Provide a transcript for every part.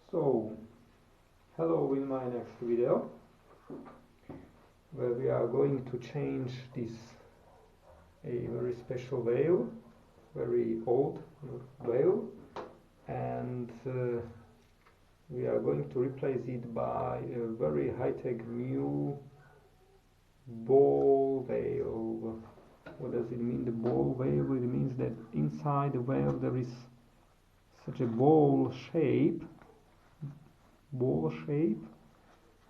So, hello in my next video, where we are going to change this a very special valve, very old valve, and we are going to replace it by a very high-tech new ball valve. What does it mean, the ball valve? It means that inside the valve there is such a ball shape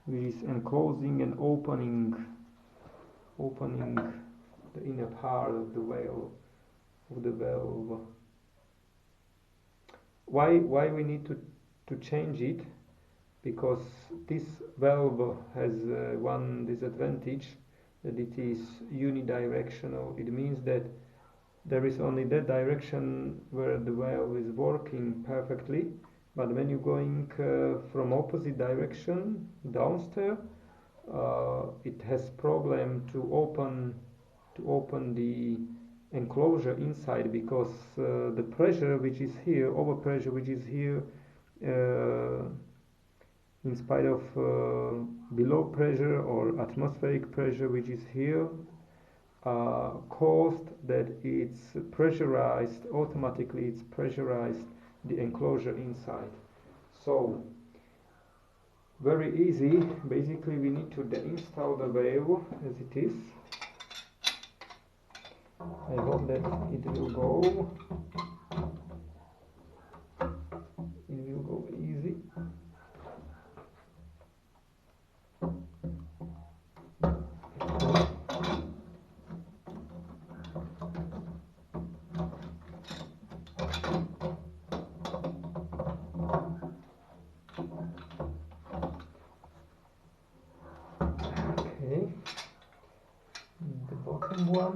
which is enclosing and opening the inner part of the valve. Why we need to change it? Because this valve has one disadvantage, that it is unidirectional. It means that there is only that direction where the valve is working perfectly, but when you're going from opposite direction downstairs, it has problem to open the enclosure inside, because the pressure which is here, overpressure which is here, in spite of below pressure or atmospheric pressure which is here, caused that it's pressurized, automatically it's pressurized the enclosure inside. So very easy, basically we need to deinstall the valve as it is. I hope that it will go easy. Okay, the bottom one.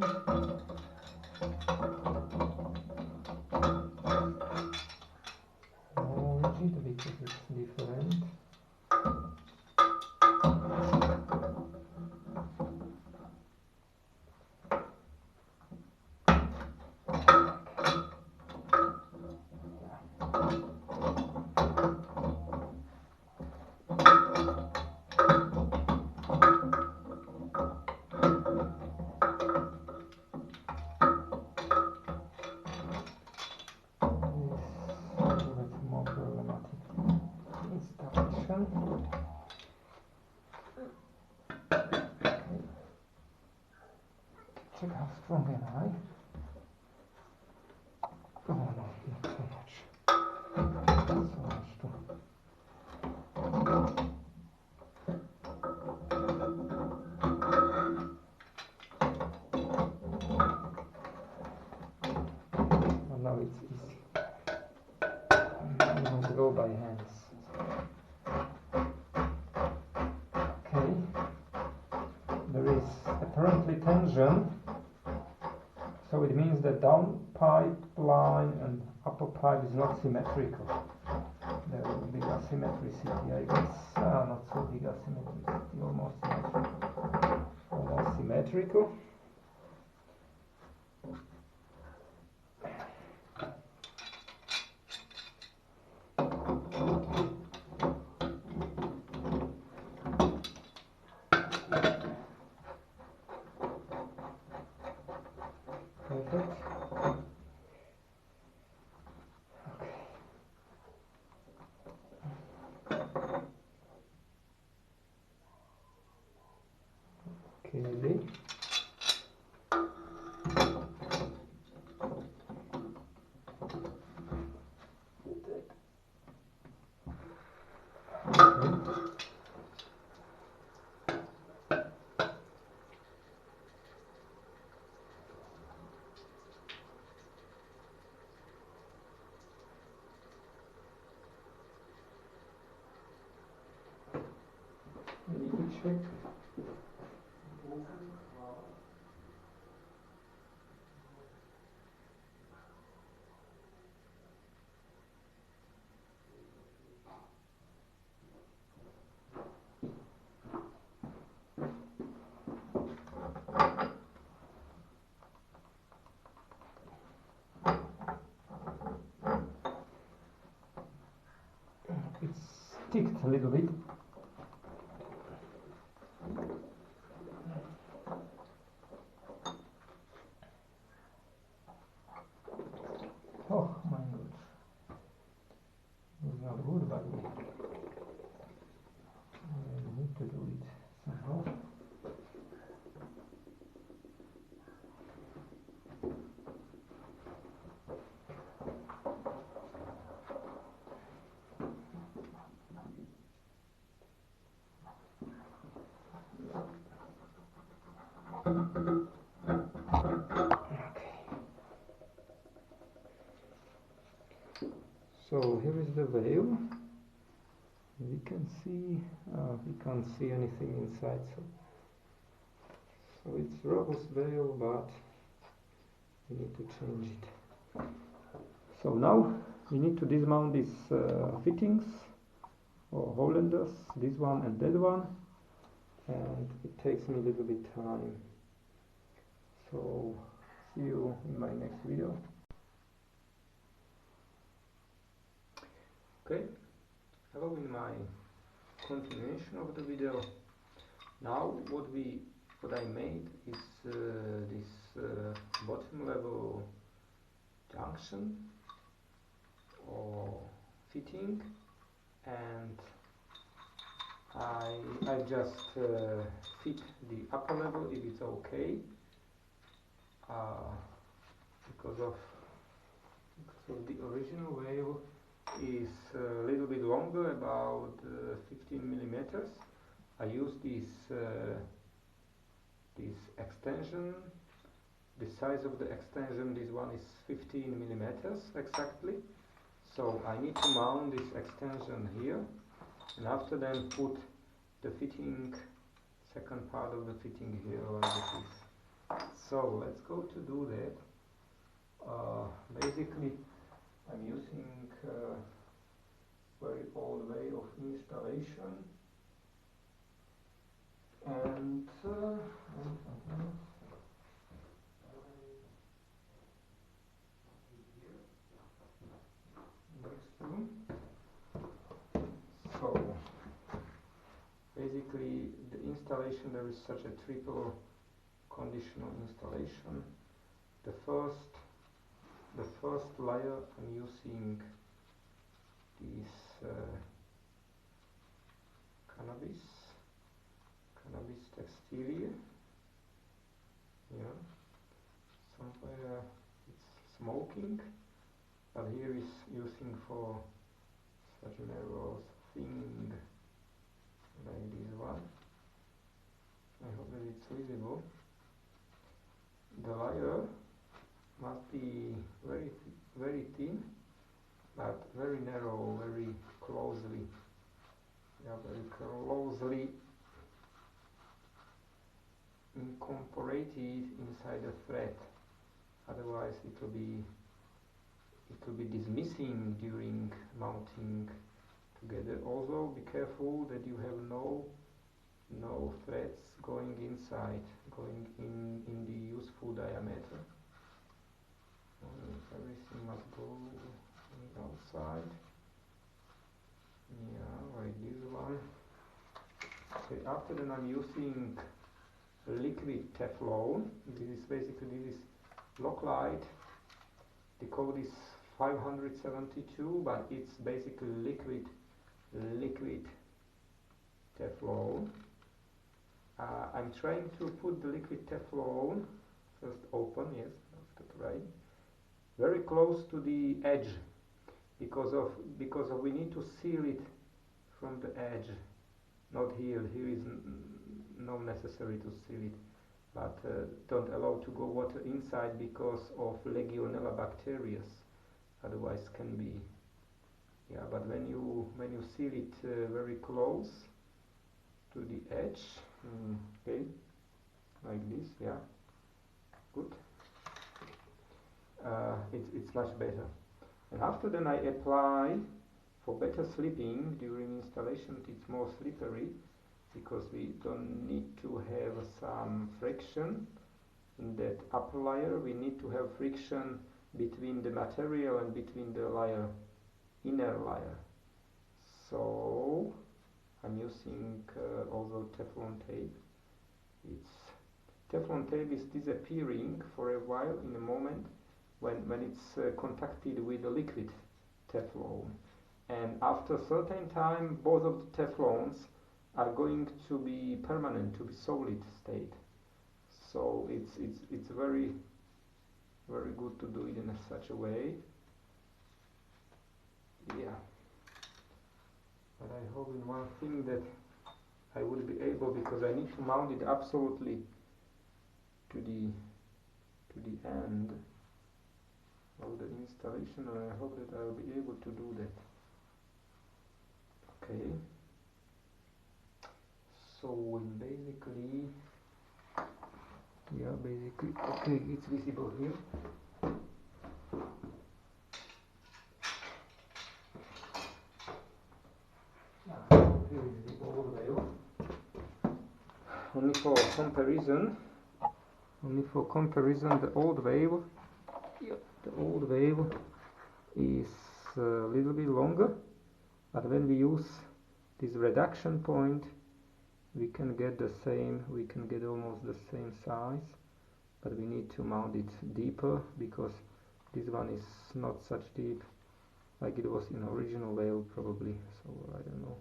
More rigid because it's different. Check how strong am I? Oh no, not so much. Not so much strong. Oh, now it's easy. I want to go by hands. Okay. There is apparently tension. So it means that down pipeline and upper pipe is not symmetrical. There will be asymmetricity, I guess. Not so big asymmetricity, almost symmetrical. Almost symmetrical. Perfect. Okay. Check. It's ticked a little bit. Oh my god, it's not good, but we need to do it somehow. So here is the veil. We can see, we can't see anything inside, so it's robust veil, but we need to change it. So now we need to dismount these fittings or Hollanders, this one and that one, and it takes me a little bit time. So see you in my next video. Okay, hello in my continuation of the video. Now what I made is this bottom level junction or fitting, and I just fit the upper level if it's okay, because of the original veil is a little bit longer, about 15 millimeters. I use this extension. The size of the extension, this one is 15 millimeters exactly. So I need to mount this extension here, and after then put the fitting, second part of the fitting here like this. So let's go to do that. Basically I'm using very old way of installation, and so basically the installation, there is such a triple conditional installation. The first layer I'm using this cannabis textilia. Yeah, somewhere it's smoking, but here is using for such a narrow thing like this one. I hope that it's visible. The layer must be very thin, but very narrow, very closely incorporated inside the thread. Otherwise it will be dismissing during mounting together. Also be careful that you have no threads going inside, going in the useful diameter. Everything must go on the outside. Yeah, like this one. Okay, after that I'm using liquid Teflon. This is Loctite. The code is 572, but it's basically liquid Teflon. I'm trying to put the liquid Teflon first open, yes, that's right, very close to the edge, because of we need to seal it from the edge, not here. Here is no necessary to seal it, but don't allow to go water inside because of Legionella bacteria, otherwise can be, yeah. But when you seal it very close to the edge, okay, like this, yeah, good. It's much better. And after then I apply, for better slipping during installation, it's more slippery because we don't need to have some friction in that upper layer. We need to have friction between the material and between the layer, inner layer. So I'm using also Teflon tape. Teflon tape is disappearing for a while in a moment when it's contacted with the liquid Teflon, and after a certain time both of the Teflons are going to be permanent, to be solid state. So it's very good to do it in such a way. Yeah, but I hope in one thing that I will be able, because I need to mount it absolutely to the end of the installation, and I hope that I will be able to do that. Okay, so basically, okay, it's visible here. Here is the old valve. Only for comparison, the old valve is a little bit longer, but when we use this reduction point, we can get almost the same size, but we need to mount it deeper, because this one is not such deep like it was in original valve probably, so I don't know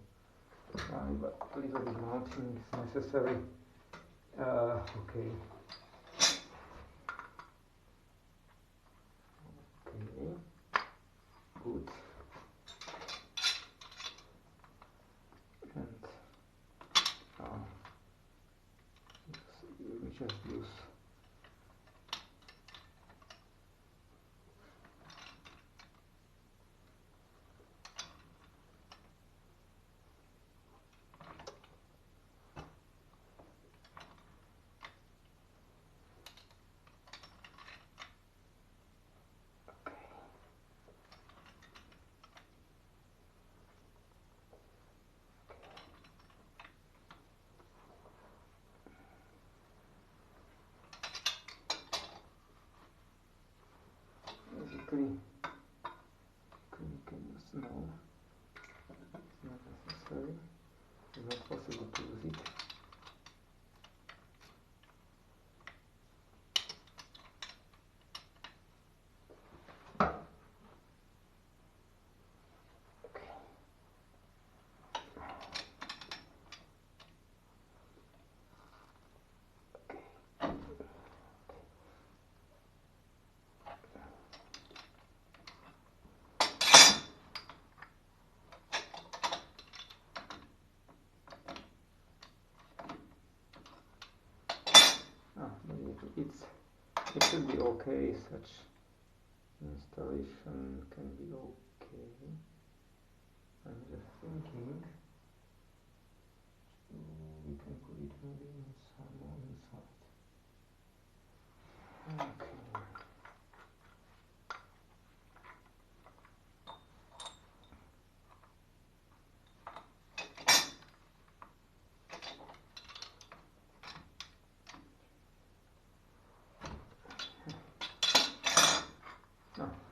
why, but a little bit mounting is necessary. Okay. Good. And we just use basically can use now. It's not necessary. It's not possible to use it. It should be okay. Such installation can be okay. I'm just thinking we can put it maybe inside, more inside. Okay.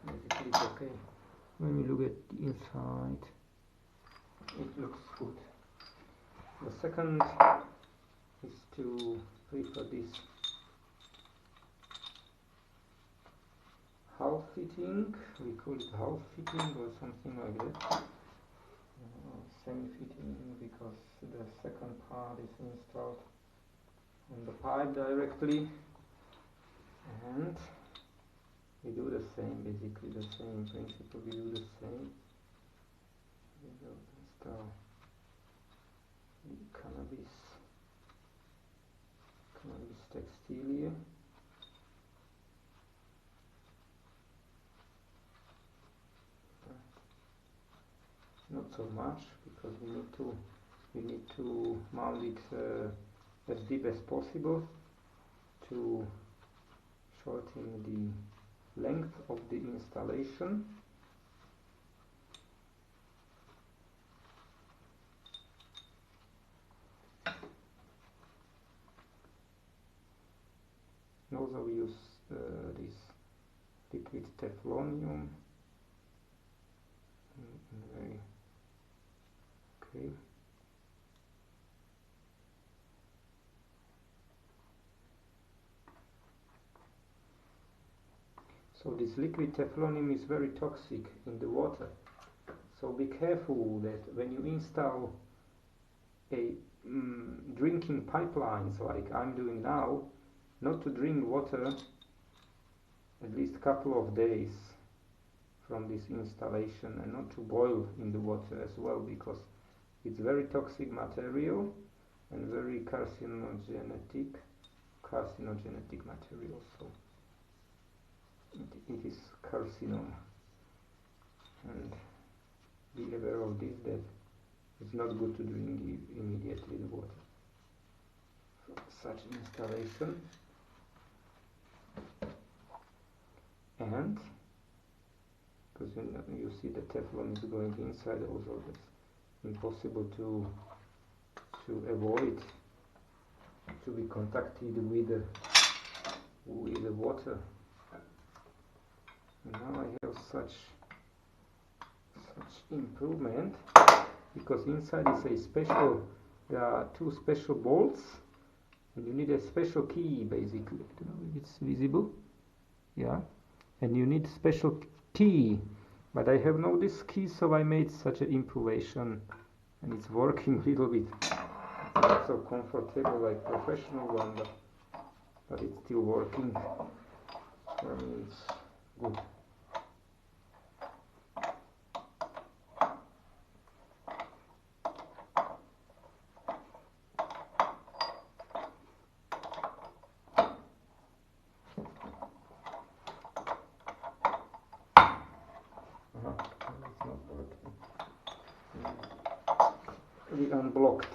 Basically it's okay. When we look at the inside, it looks good. The second is to prefer this half fitting. We call it half fitting or something like that. Semi-fitting, because the second part is installed on the pipe directly, and we do the same, basically the same principle. We do the same. We will install the cannabis textilia. Not so much, because we need to mount it as deep as possible to shorten the length of the installation. And also we use this liquid Teflonium in very So this liquid Teflonium is very toxic in the water. So be careful that when you install a drinking pipelines like I'm doing now, not to drink water at least a couple of days from this installation, and not to boil in the water as well, because it's very toxic material and very carcinogenic material. So it is carcinoma, and be aware of this, that it's not good to drink immediately the water. So such installation, and because you see the Teflon is going inside also, it's impossible to avoid to be contacted with the water. And now I have such improvement, because inside is a special, there are two special bolts, and you need a special key basically. I don't know if it's visible, yeah, and you need special key, but I have no this key, so I made such an improvement, and it's working a little bit. It's not so comfortable like professional one, but it's still working. For me it's good. It's not working.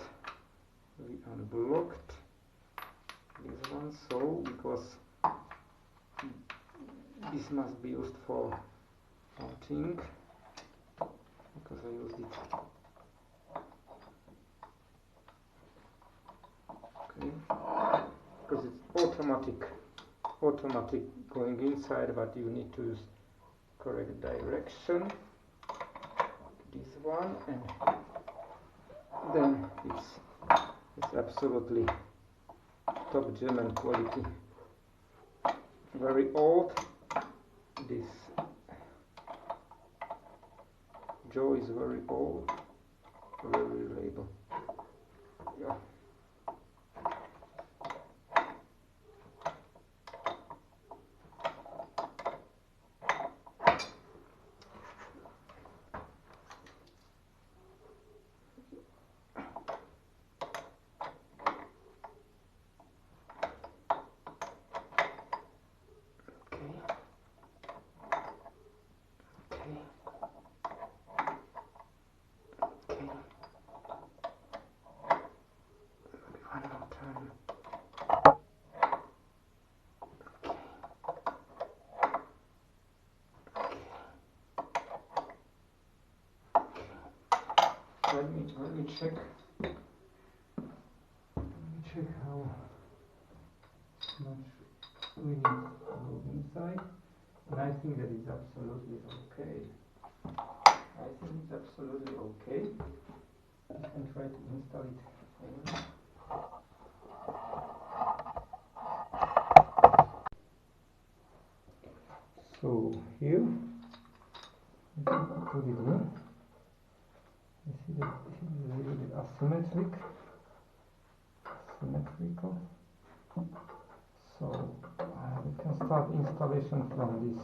We unblocked this one, so because this must be used for something, because I used it. Okay, because it's automatic going inside, but you need to use correct direction. This one, and then it's absolutely top German quality. Very old. This jaw is very old, very reliable. Yeah. Let me check how much we need to go inside, and I think that it's absolutely okay. I think it's absolutely okay. I can try to install it. So here, I put it in. You see that it is a little bit asymmetrical. So we can start installation from this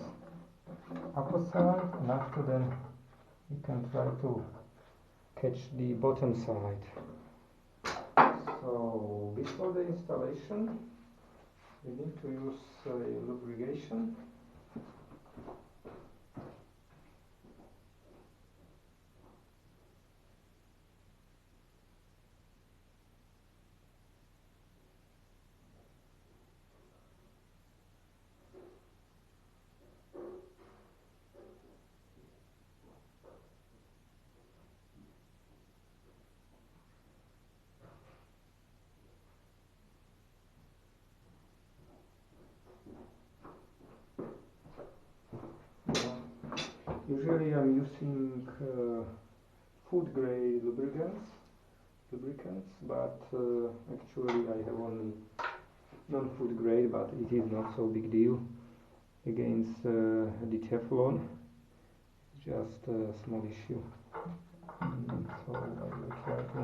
upper side, and after then we can try to catch the bottom side. So before the installation, we need to use lubrication. Usually I'm using food grade lubricants, but actually I have only non-food grade, but it is not so big deal. against the Teflon. Just a small issue. So I will try to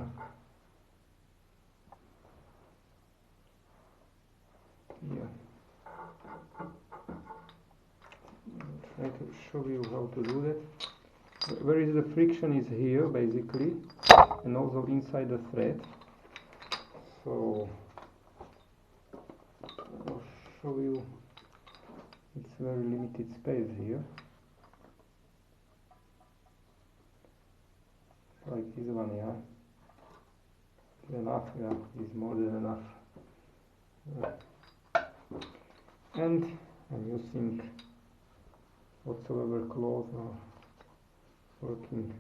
try to show you how to do that. Where is the friction is here basically, and also inside the thread. So I'll show you. It's very limited space here. Like this one, yeah. Enough, yeah, is more than enough. And I'm using whatsoever cloth or working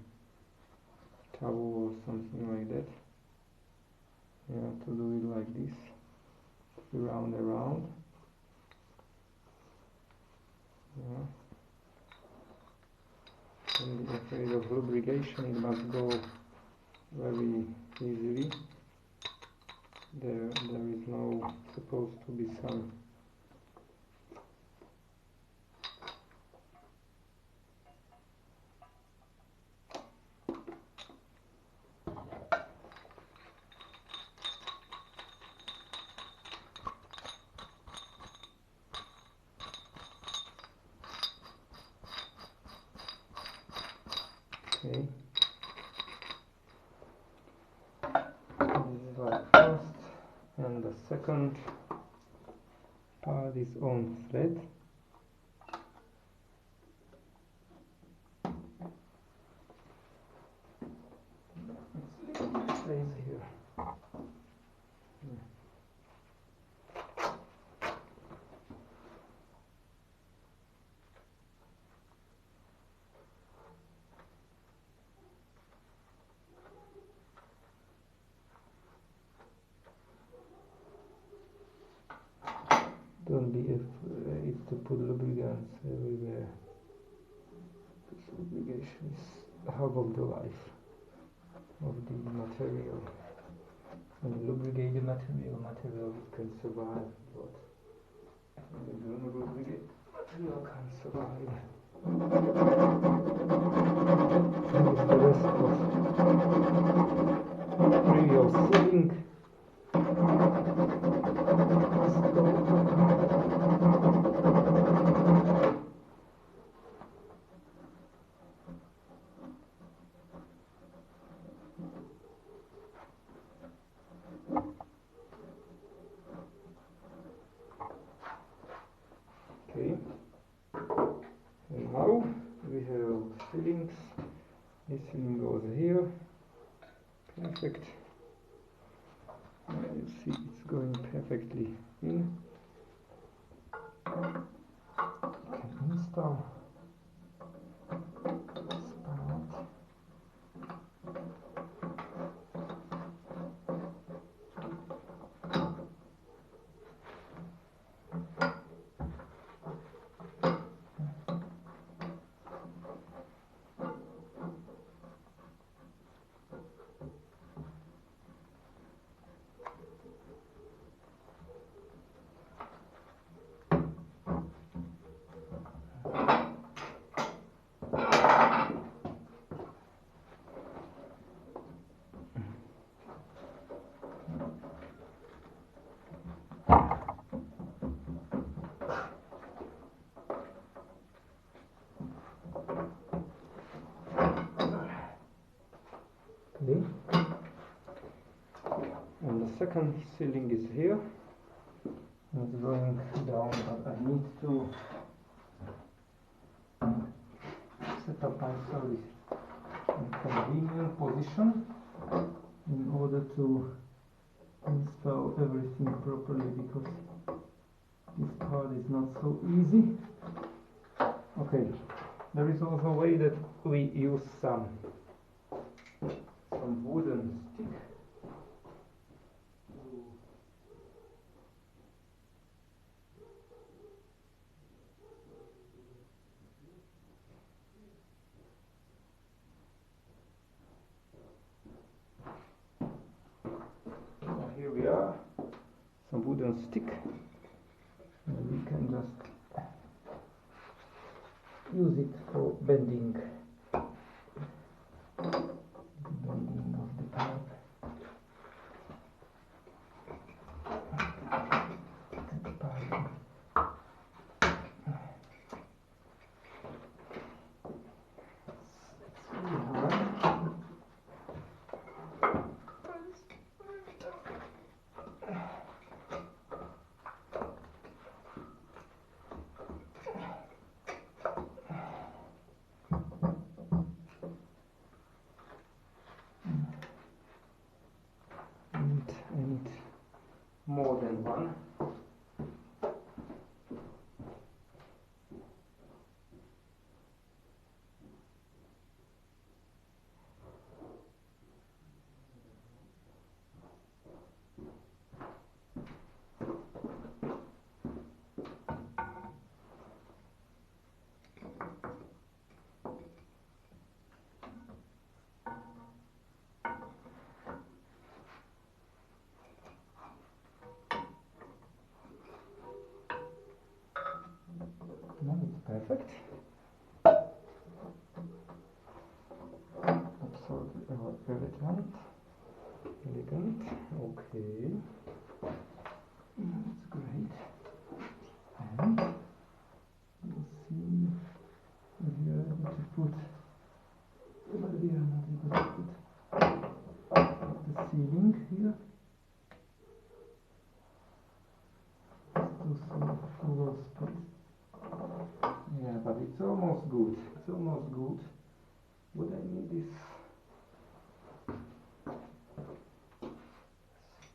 towel or something like that. Yeah, to do it like this, round around. Yeah. And afraid of lubrication, it must go very easily. There is no supposed to be some okay. This is like first, and the second part is on thread. It stays here. Don't be afraid to put lubricants everywhere. This lubrication is half of the life of the material. When you lubricate the material can survive, but when you don't lubricate, material can't survive. Here is the rest of trivial sealing. Okay, and now we have fillings. This filling goes here. Perfect. You see it's going perfectly in. You can install this part. Okay. And the second sealing is here. It's going down, but I need to set up myself in convenient position in order to install everything properly, because this part is not so easy. Okay, there is also a way that we use some wooden stick here we are, some wooden stick, and we can just use it for bending of the pipe. I need more than one. No, it's perfect. Absolutely elegant. Okay. That's great. And we'll see if we are able to put, but we are not able to put the ceiling here. Let's do some floor space. Yeah, but it's almost good. It's almost good. What I need is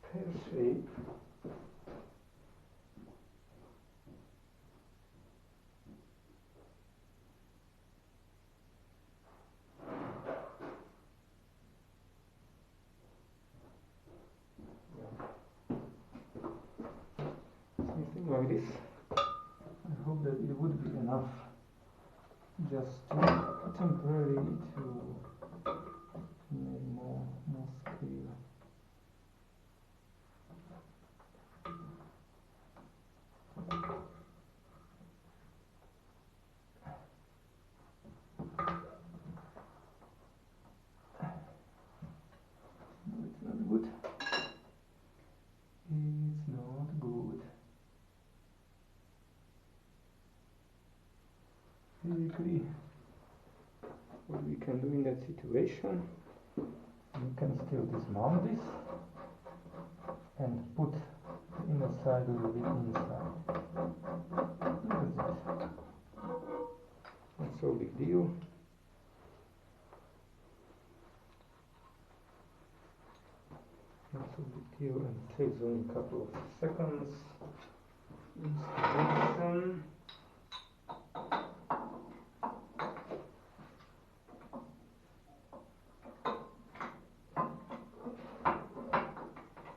pear shape. Something like this. I hope that it would be enough just to temporarily to make more scale. No, it's not good. It's not good. Basically, what we can do in that situation, we can still dismount this and put the inner side a little bit inside. That's it. Not so big deal. Not so big deal, and it takes only a couple of seconds. Installation.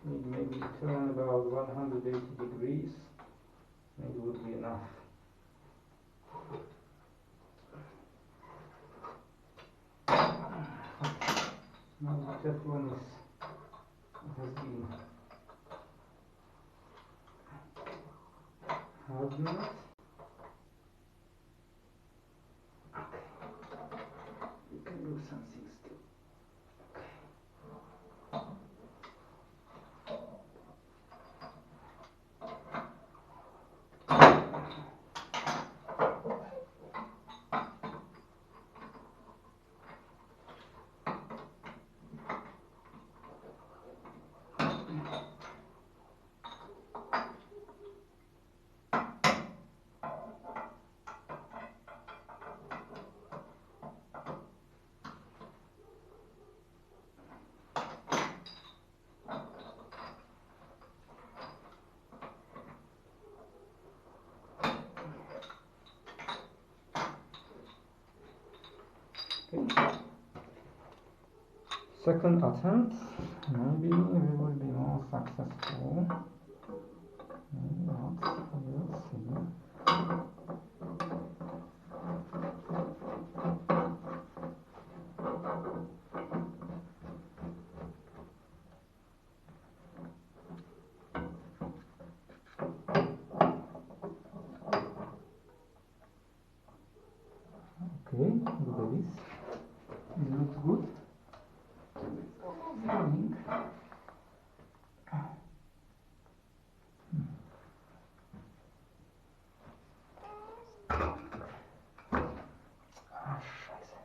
Need maybe turn about 180 degrees. Maybe would be enough. Now the Teflon has been hardened. Okay. We can do something still. Second attempt, maybe we will be more successful. Maybe not, we'll see. look at this. This looks good. It's almost running. Scheiße.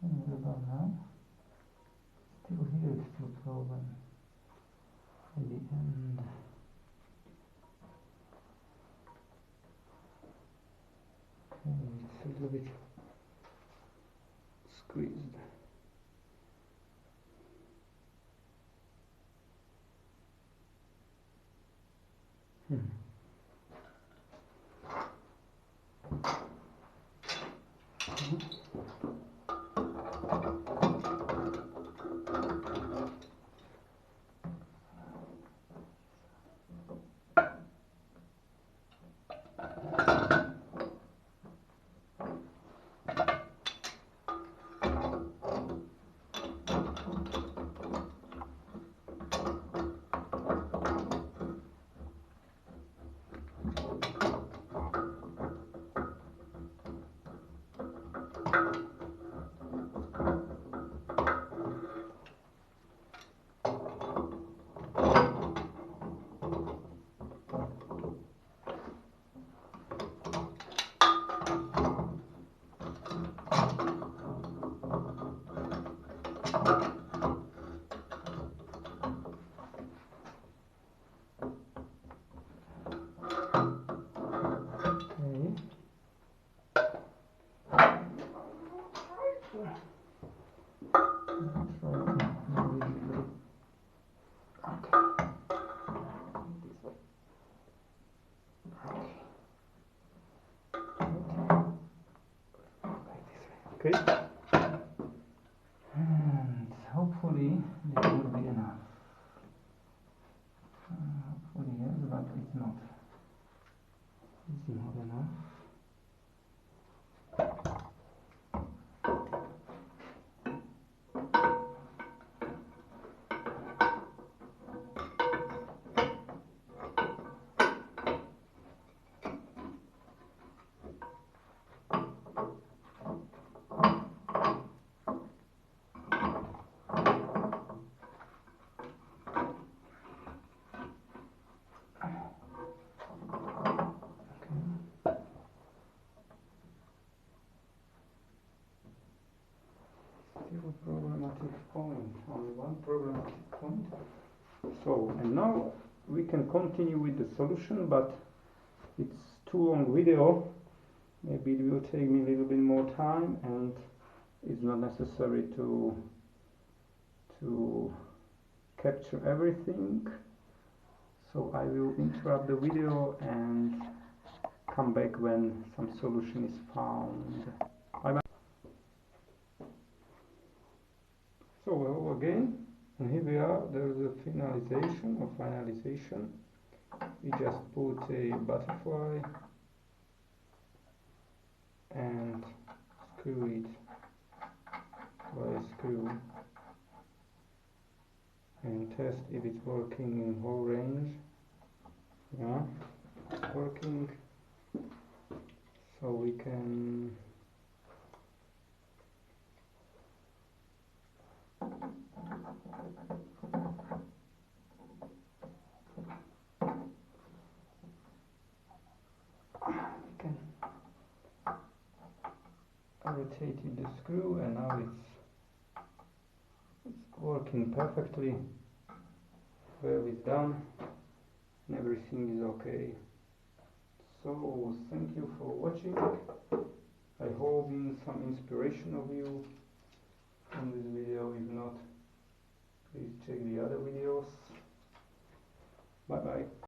What about now? Still here it's still problem at the end. Okay, it's a little bit squeezed. Okay, and hopefully this will be enough. Hopefully yes, but it's not. It's not enough. Still a problematic point, only one problematic point. So, and now we can continue with the solution, but it's too long video. Maybe it will take me a little bit more time, and it's not necessary to capture everything. So I will interrupt the video and come back when some solution is found. Bye bye. So hello again, and here we are. There's a finalization. We just put a butterfly and screw it by a screw and test if it's working in whole range. Yeah, it's working. So we can rotated the screw, and now it's working perfectly. Valve is done and everything is okay. So thank you for watching. I hope some inspiration of you from this video. If not, please check the other videos. Bye bye.